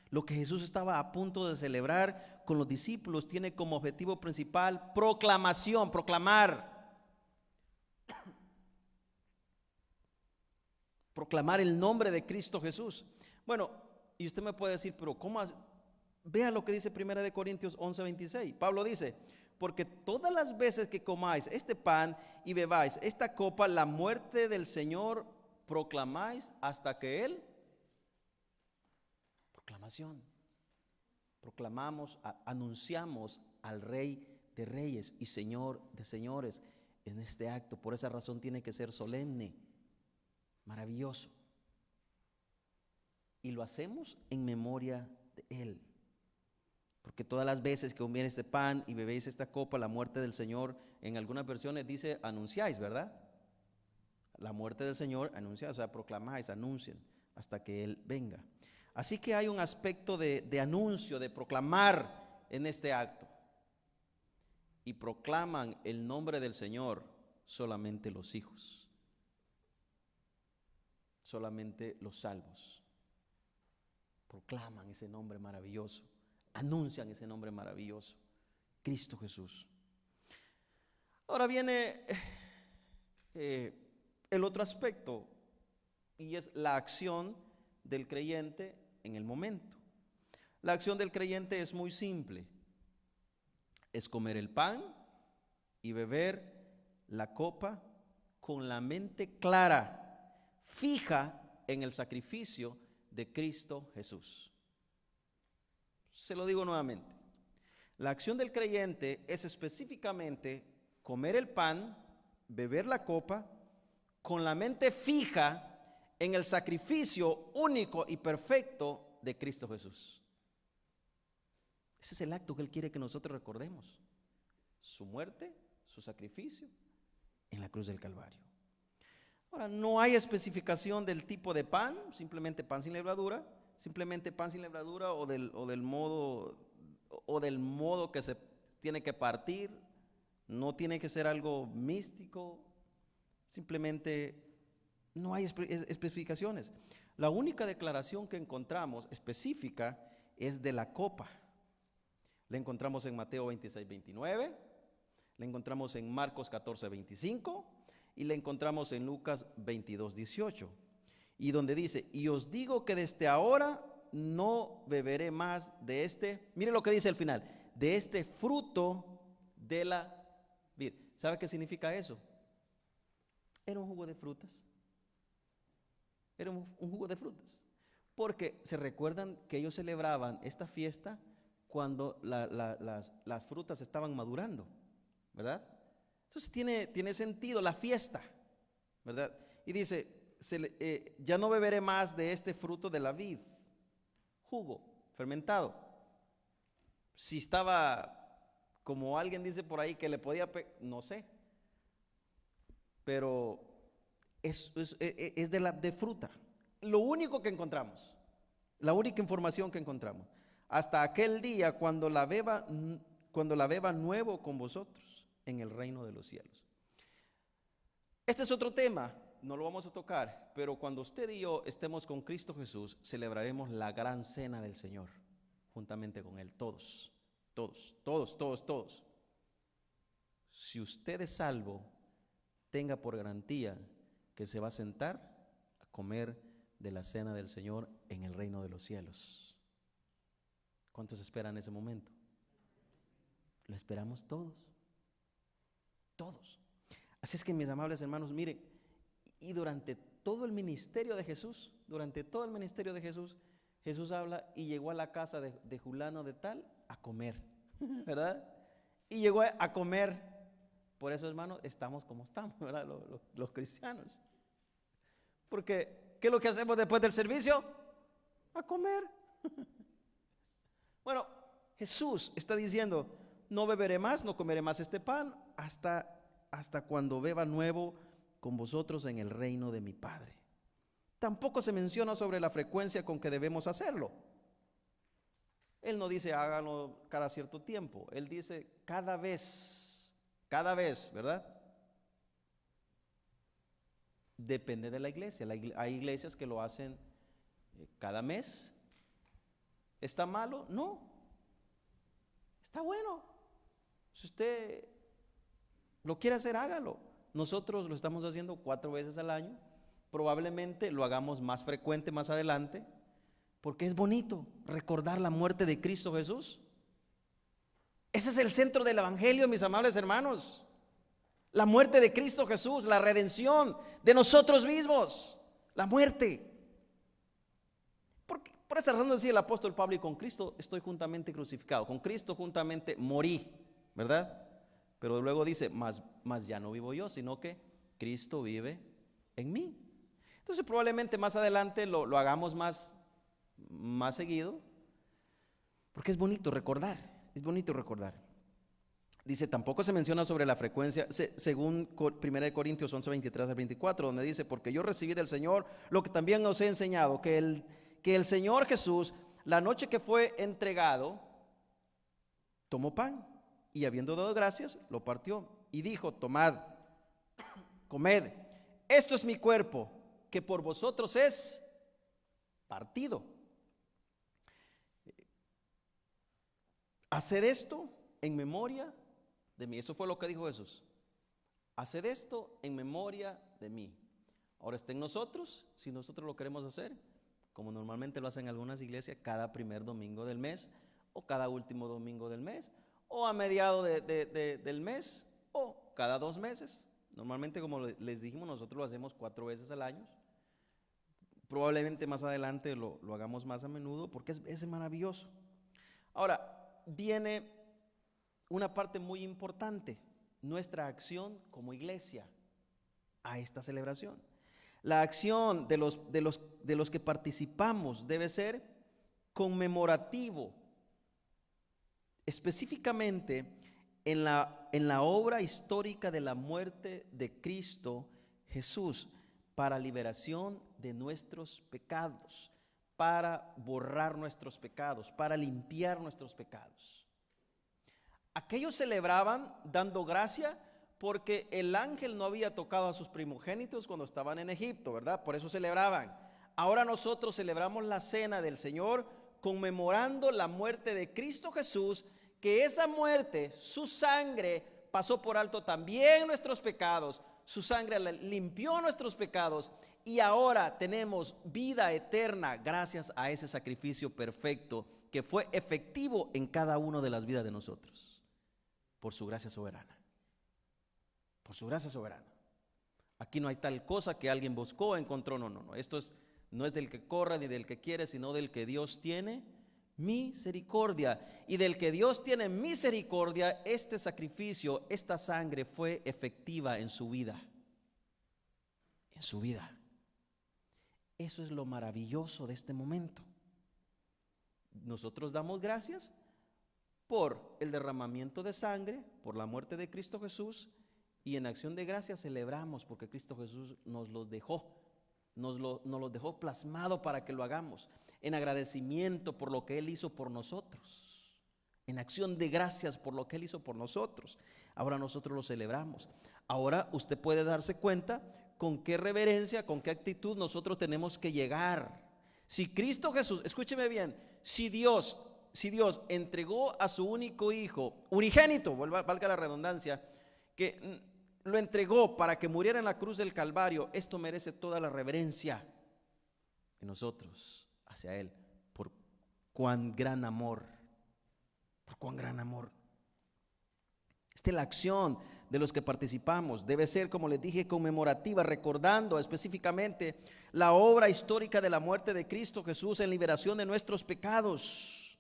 Lo que Jesús estaba a punto de celebrar con los discípulos tiene como objetivo principal proclamación, proclamar. Proclamar el nombre de Cristo Jesús. Bueno, y usted me puede decir, pero ¿cómo? Vea lo que dice 1 Corintios 11:26. Pablo dice, porque todas las veces que comáis este pan y bebáis esta copa, la muerte del Señor proclamáis hasta que Él. Proclamación. Proclamamos, anunciamos al Rey de Reyes y Señor de Señores en este acto. Por esa razón tiene que ser solemne, maravilloso. Y lo hacemos en memoria de Él. Porque todas las veces que comierais este pan y bebéis esta copa, la muerte del Señor, en algunas versiones dice anunciáis, ¿verdad? La muerte del Señor anunciáis, o sea, proclamáis, anuncien hasta que Él venga. Así que hay un aspecto de anuncio, de proclamar en este acto. Y proclaman el nombre del Señor solamente los hijos, solamente los salvos. Proclaman ese nombre maravilloso, anuncian ese nombre maravilloso, Cristo Jesús. Ahora viene el otro aspecto, y es la acción del creyente en el momento. La acción del creyente es muy simple. Es comer el pan y beber la copa con la mente clara, fija en el sacrificio de Cristo Jesús. Se lo digo nuevamente. La acción del creyente es específicamente comer el pan, beber la copa con la mente fija en el sacrificio único y perfecto de Cristo Jesús. Ese es el acto que Él quiere que nosotros recordemos. Su muerte, su sacrificio en la cruz del Calvario. Ahora, no hay especificación del tipo de pan, simplemente pan sin levadura, o del modo que se tiene que partir. No tiene que ser algo místico, simplemente no hay especificaciones. La única declaración que encontramos específica es de la copa. La encontramos en Mateo 26:29, la encontramos en Marcos 14:25 y la encontramos en Lucas 22:18. Y donde dice, y os digo que desde ahora no beberé más de este, mire lo que dice al final, de este fruto de la vid. ¿Sabe qué significa eso? Era un jugo de frutas. Era un jugo de frutas. Porque se recuerdan que ellos celebraban esta fiesta cuando las frutas estaban madurando, ¿verdad? Entonces tiene sentido la fiesta, ¿verdad? Y dice, ya no beberé más de este fruto de la vid, jugo fermentado. Si estaba, como alguien dice por ahí, que le podía, no sé, pero es de fruta. Lo único que encontramos, la única información que encontramos, hasta aquel día cuando la beba nuevo con vosotros en el reino de los cielos. Este es otro tema, no lo vamos a tocar, pero cuando usted y yo estemos con Cristo Jesús, celebraremos la gran cena del Señor, juntamente con Él, todos. Si usted es salvo, tenga por garantía que se va a sentar a comer de la cena del Señor en el reino de los cielos. ¿Cuántos esperan ese momento? Lo esperamos todos. Así es que, mis amables hermanos, miren, y durante todo el ministerio de Jesús, Jesús habla y llegó a la casa de Julano de tal a comer, ¿verdad? Y llegó a comer. Por eso, hermanos, estamos como estamos, ¿verdad? Los cristianos. Porque, ¿qué es lo que hacemos después del servicio? A comer. Bueno, Jesús está diciendo, no beberé más, no comeré más este pan hasta cuando beba nuevo con vosotros en el reino de mi Padre. tampoco se menciona sobre la frecuencia con que debemos hacerlo. Él no dice háganlo cada cierto tiempo, Él dice cada vez, ¿verdad? Depende de la iglesia. Hay iglesias que lo hacen cada mes. ¿Está malo? No. Está bueno. Si usted lo quiere hacer, hágalo. Nosotros lo estamos haciendo 4 veces al año. Probablemente lo hagamos más frecuente más adelante, porque es bonito recordar la muerte de Cristo Jesús. Ese es el centro del evangelio, mis amables hermanos. La muerte de Cristo Jesús, la redención de nosotros mismos, la muerte. Por esa razón decía el apóstol Pablo: y con Cristo estoy juntamente crucificado, con Cristo juntamente morí, ¿verdad? Pero luego dice, más ya no vivo yo, sino que Cristo vive en mí. Entonces probablemente más adelante lo hagamos más seguido, porque es bonito recordar, Dice, tampoco se menciona sobre la frecuencia, según 1 Corintios 11, 23 al 24, donde dice, porque yo recibí del Señor lo que también os he enseñado, que el Señor Jesús, la noche que fue entregado, tomó pan, y habiendo dado gracias, lo partió, y dijo, tomad, comed, esto es mi cuerpo, que por vosotros es partido. Haced esto en memoria de mí. Eso fue lo que dijo Jesús. Haced esto en memoria de mí. Ahora está en nosotros, si nosotros lo queremos hacer, como normalmente lo hacen algunas iglesias, cada primer domingo del mes, o cada último domingo del mes, o a mediado del mes, o cada 2 meses. Normalmente, como les dijimos, nosotros lo hacemos 4 veces al año. Probablemente más adelante lo hagamos más a menudo, porque es maravilloso. Ahora, viene una parte muy importante, nuestra acción como iglesia a esta celebración. La acción de los que participamos debe ser conmemorativo, específicamente en la obra histórica de la muerte de Cristo Jesús para liberación de nuestros pecados, para borrar nuestros pecados, para limpiar nuestros pecados. Aquellos celebraban dando gracia porque el ángel no había tocado a sus primogénitos cuando estaban en Egipto, ¿verdad? Por eso celebraban. Ahora nosotros celebramos la cena del Señor conmemorando la muerte de Cristo Jesús, que esa muerte, su sangre pasó por alto también nuestros pecados, su sangre limpió nuestros pecados y ahora tenemos vida eterna gracias a ese sacrificio perfecto que fue efectivo en cada una de las vidas de nosotros, por su gracia soberana. Por su gracia soberana. Aquí no hay tal cosa que alguien buscó, encontró, no. Esto no es del que corre ni del que quiere, sino del que Dios tiene misericordia. Y del que Dios tiene misericordia, este sacrificio, esta sangre fue efectiva en su vida. En su vida. Eso es lo maravilloso de este momento. Nosotros damos gracias por el derramamiento de sangre, por la muerte de Cristo Jesús, y en acción de gracias celebramos porque Cristo Jesús nos los dejó plasmado para que lo hagamos, en agradecimiento por lo que Él hizo por nosotros, en acción de gracias por lo que Él hizo por nosotros. Ahora nosotros lo celebramos. Ahora usted puede darse cuenta con qué reverencia, con qué actitud nosotros tenemos que llegar. Si Cristo Jesús, escúcheme bien, si Dios entregó a su único hijo, unigénito, valga la redundancia, que lo entregó para que muriera en la cruz del Calvario, esto merece toda la reverencia de nosotros hacia Él, por cuán gran amor, Esta es la acción de los que participamos, debe ser, como les dije, conmemorativa, recordando específicamente la obra histórica de la muerte de Cristo Jesús en liberación de nuestros pecados.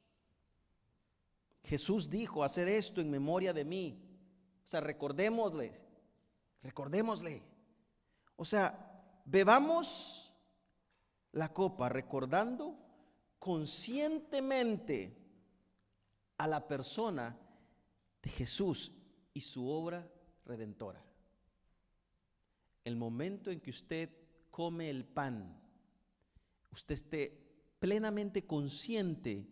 Jesús dijo, haced esto en memoria de mí. O sea, recordémosle. O sea, bebamos la copa recordando conscientemente a la persona de Jesús y su obra redentora. El momento en que usted come el pan usted esté plenamente consciente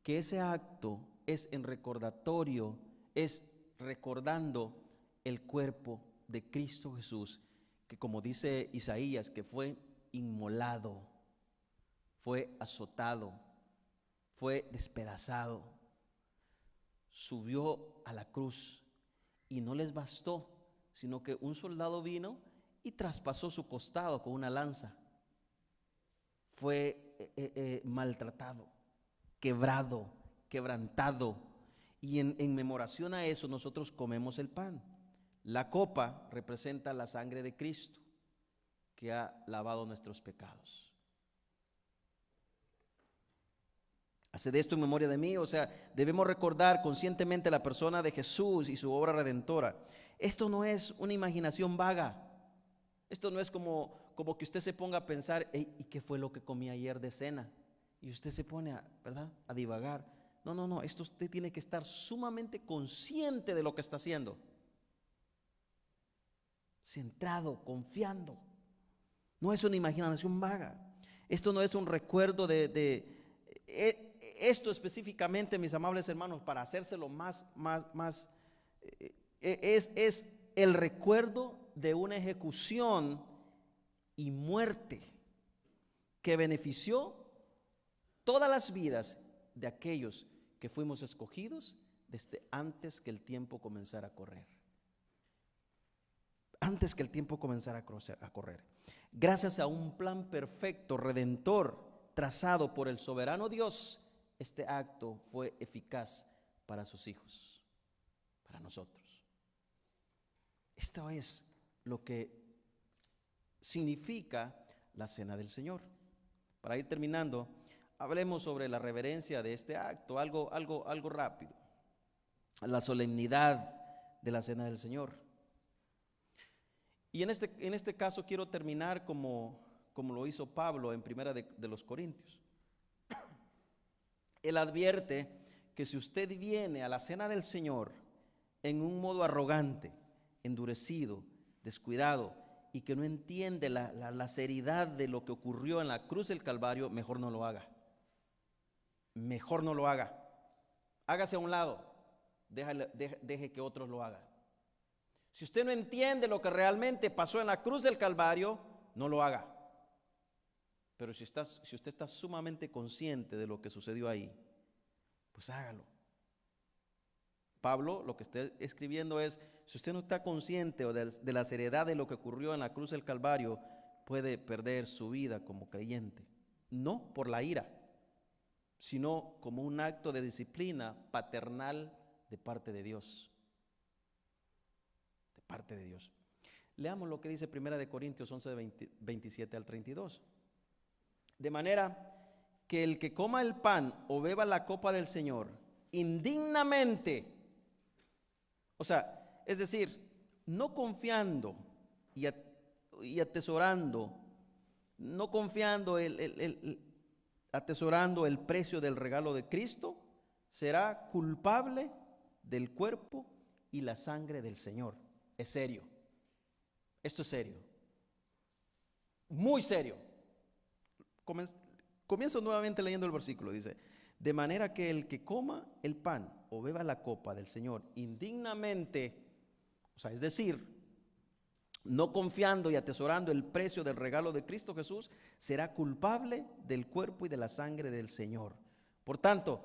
que ese acto es en recordatorio, es recordando el cuerpo de Cristo Jesús, que como dice Isaías, que fue inmolado, fue azotado, fue despedazado, subió a la cruz y no les bastó, sino que un soldado vino y traspasó su costado con una lanza. Fue maltratado, quebrado, quebrantado. Y en memoración a eso nosotros comemos el pan. La copa representa la sangre de Cristo que ha lavado nuestros pecados. Haced esto en memoria de mí. O sea, debemos recordar conscientemente la persona de Jesús y su obra redentora. Esto no es una imaginación vaga. Esto no es como que usted se ponga a pensar, ¿y qué fue lo que comí ayer de cena? Y usted se pone a divagar. No, esto usted tiene que estar sumamente consciente de lo que está haciendo. Centrado, confiando. No es una imaginación vaga. Esto no es un recuerdo esto específicamente, mis amables hermanos, para hacérselo más es el recuerdo de una ejecución y muerte que benefició todas las vidas de aquellos que fuimos escogidos desde antes que el tiempo comenzara a correr. Antes que el tiempo comenzara a correr. Gracias a un plan perfecto, redentor, trazado por el soberano Dios, este acto fue eficaz para sus hijos, para nosotros. Esto es lo que significa la cena del Señor. Para ir terminando, hablemos sobre la reverencia de este acto, algo rápido. La solemnidad de la cena del Señor. Y en este caso quiero terminar como lo hizo Pablo en Primera de los Corintios. Él advierte que si usted viene a la cena del Señor en un modo arrogante, endurecido, descuidado y que no entiende la seriedad de lo que ocurrió en la cruz del Calvario, mejor no lo haga. Mejor no lo haga. Hágase a un lado, deje que otros lo hagan. Si usted no entiende lo que realmente pasó en la cruz del Calvario, no lo haga. Pero si usted está sumamente consciente de lo que sucedió ahí, pues hágalo. Pablo lo que está escribiendo es, si usted no está consciente de la seriedad de lo que ocurrió en la cruz del Calvario, puede perder su vida como creyente. No por la ira, sino como un acto de disciplina paternal de parte de Dios. De parte de Dios. Leamos lo que dice 1 Corintios 11, 27 al 32. De manera que el que coma el pan o beba la copa del Señor indignamente, o sea, es decir, no confiando y atesorando, no confiando, atesorando el precio del regalo de Cristo, será culpable del cuerpo y la sangre del Señor. Es serio. Esto es serio. Muy serio. Comienzo nuevamente leyendo el versículo. Dice, de manera que el que coma el pan o beba la copa del Señor indignamente, o sea, es decir, no confiando y atesorando el precio del regalo de Cristo Jesús, será culpable del cuerpo y de la sangre del Señor. Por tanto,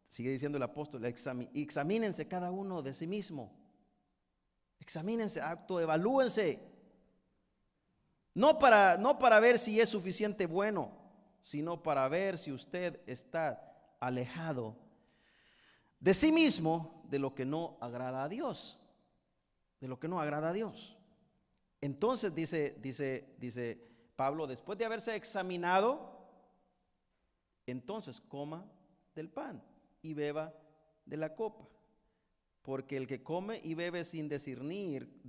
sigue diciendo el apóstol, examínense cada uno de sí mismo. Examínense, evalúense. No para ver si es suficiente bueno, sino para ver si usted está alejado de sí mismo de lo que no agrada a Dios. De lo que no agrada a Dios. Entonces dice Pablo, después de haberse examinado, entonces coma del pan y beba de la copa. Porque el que come y bebe sin discernir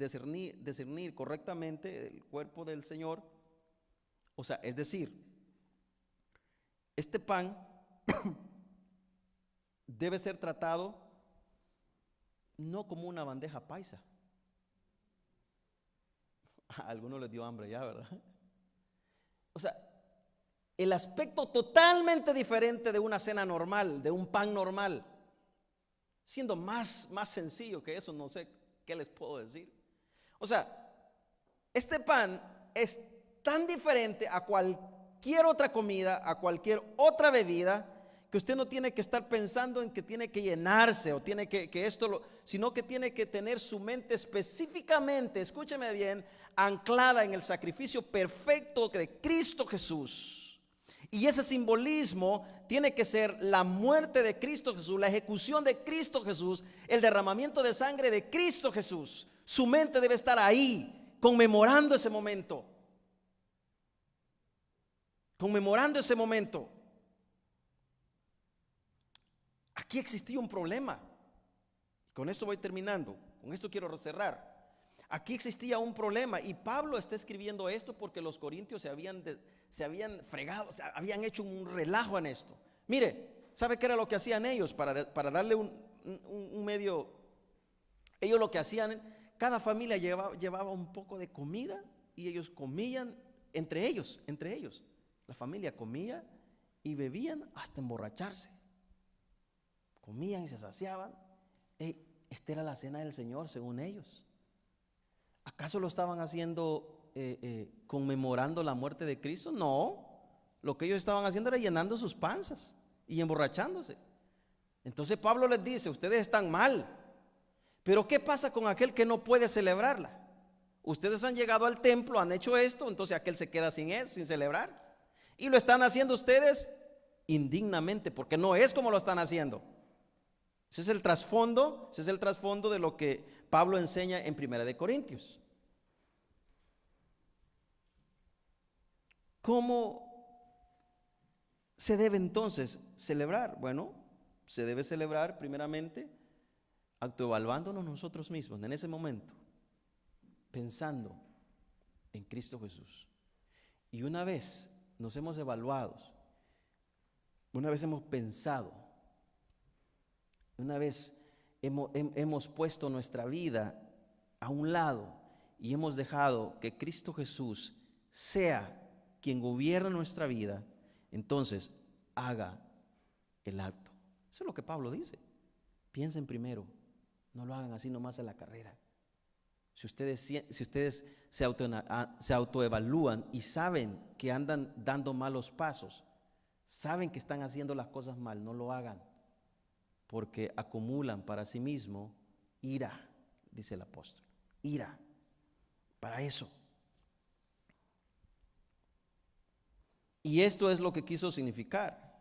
correctamente el cuerpo del Señor, o sea, es decir, este pan debe ser tratado no como una bandeja paisa. A algunos les dio hambre ya, ¿verdad? O sea, el aspecto totalmente diferente de una cena normal, de un pan normal. Siendo más sencillo que eso, no sé qué les puedo decir. O sea, este pan es tan diferente a cualquier otra comida, a cualquier otra bebida, que usted no tiene que estar pensando en que tiene que llenarse o tiene que sino que tiene que tener su mente específicamente, escúcheme bien, anclada en el sacrificio perfecto de Cristo Jesús. Y ese simbolismo tiene que ser la muerte de Cristo Jesús, la ejecución de Cristo Jesús, el derramamiento de sangre de Cristo Jesús. Su mente debe estar ahí, conmemorando ese momento. Conmemorando ese momento. Aquí existía un problema. Con esto voy terminando. Con esto quiero cerrar. Aquí existía un problema y Pablo está escribiendo esto porque los corintios se habían fregado, o sea, habían hecho un relajo en esto. Mire, ¿sabe qué era lo que hacían ellos? Para darle un medio, ellos lo que hacían, cada familia llevaba un poco de comida y ellos comían entre ellos. La familia comía y bebían hasta emborracharse. Comían y se saciaban. Esta era la cena del Señor según ellos. ¿Acaso lo estaban haciendo conmemorando la muerte de Cristo? No, lo que ellos estaban haciendo era llenando sus panzas y emborrachándose. Entonces Pablo les dice, ustedes están mal, pero ¿qué pasa con aquel que no puede celebrarla? Ustedes han llegado al templo, han hecho esto, entonces aquel se queda sin eso, sin celebrar. Y lo están haciendo ustedes indignamente, porque no es como lo están haciendo. Ese es el trasfondo de lo que Pablo enseña en Primera de Corintios. ¿Cómo se debe entonces celebrar? Bueno, se debe celebrar primeramente autoevaluándonos nosotros mismos en ese momento, pensando en Cristo Jesús. Y una vez nos hemos evaluado, una vez hemos pensado, una vez hemos puesto nuestra vida a un lado y hemos dejado que Cristo Jesús sea quien gobierna nuestra vida, entonces haga el acto. Eso es lo que Pablo dice. Piensen primero, no lo hagan así nomás en la carrera. Si ustedes se autoevalúan y saben que andan dando malos pasos, saben que están haciendo las cosas mal, no lo hagan. Porque acumulan para sí mismo ira, dice el apóstol, ira, para eso. Y esto es lo que quiso significar.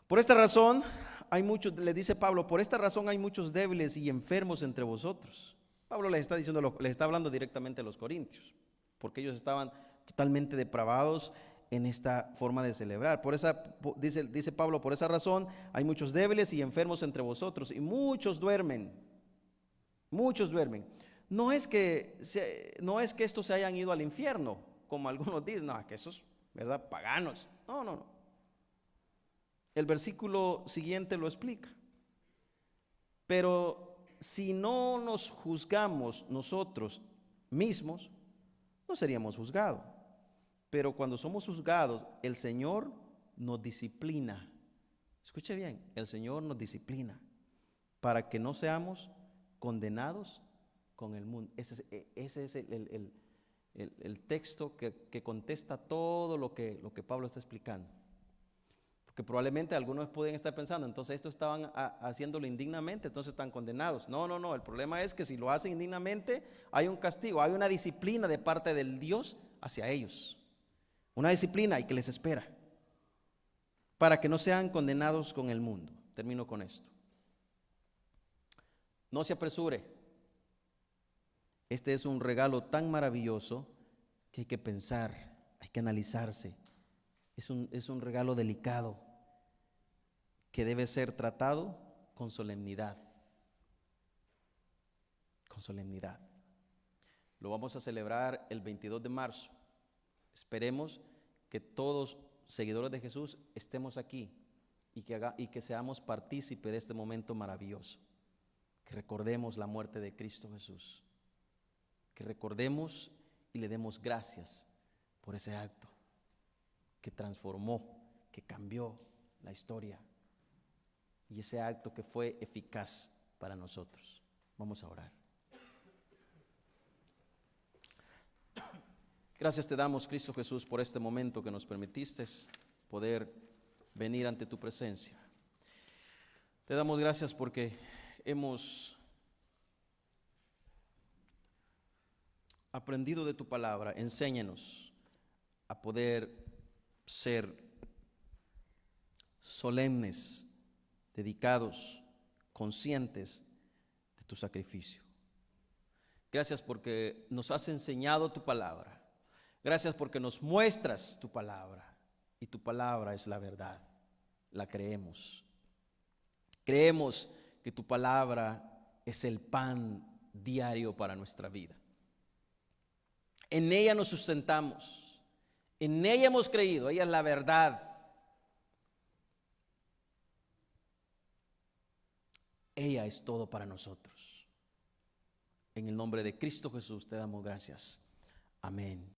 Por esta razón, le dice Pablo, por esta razón hay muchos débiles y enfermos entre vosotros. Pablo les está hablando directamente a los corintios, porque ellos estaban totalmente depravados en esta forma de celebrar. Dice Pablo, por esa razón hay muchos débiles y enfermos entre vosotros y muchos duermen. No es que estos se hayan ido al infierno, como algunos dicen, no, que esos, ¿verdad? Paganos. No. El versículo siguiente lo explica. Pero si no nos juzgamos nosotros mismos, no seríamos juzgados. Pero cuando somos juzgados, el Señor nos disciplina. Escuche bien, el Señor nos disciplina para que no seamos condenados con el mundo. Ese es el texto que contesta todo lo que Pablo está explicando. Porque probablemente algunos pueden estar pensando, entonces estos estaban haciéndolo indignamente, entonces están condenados. No, el problema es que si lo hacen indignamente, hay un castigo, hay una disciplina de parte del Dios hacia ellos. Una disciplina y que les espera para que no sean condenados con el mundo. Termino con esto. No se apresure. Este es un regalo tan maravilloso que hay que pensar, hay que analizarse. Es un regalo delicado que debe ser tratado con solemnidad. Con solemnidad. Lo vamos a celebrar el 22 de marzo. Esperemos que todos seguidores de Jesús estemos aquí y que seamos partícipes de este momento maravilloso. Que recordemos la muerte de Cristo Jesús. Que recordemos y le demos gracias por ese acto. que transformó, que cambió la historia. Y ese acto que fue eficaz para nosotros. Vamos a orar. Gracias te damos, Cristo Jesús, por este momento que nos permitiste poder venir ante tu presencia. Te damos gracias porque hemos aprendido de tu palabra. Enséñanos a poder ser solemnes, dedicados, conscientes de tu sacrificio. Gracias porque nos has enseñado tu palabra. Gracias porque nos muestras tu palabra. Y tu palabra es la verdad. La creemos. Creemos que tu palabra es el pan diario para nuestra vida. En ella nos sustentamos. En ella hemos creído. Ella es la verdad. Ella es todo para nosotros. En el nombre de Cristo Jesús te damos gracias. Amén.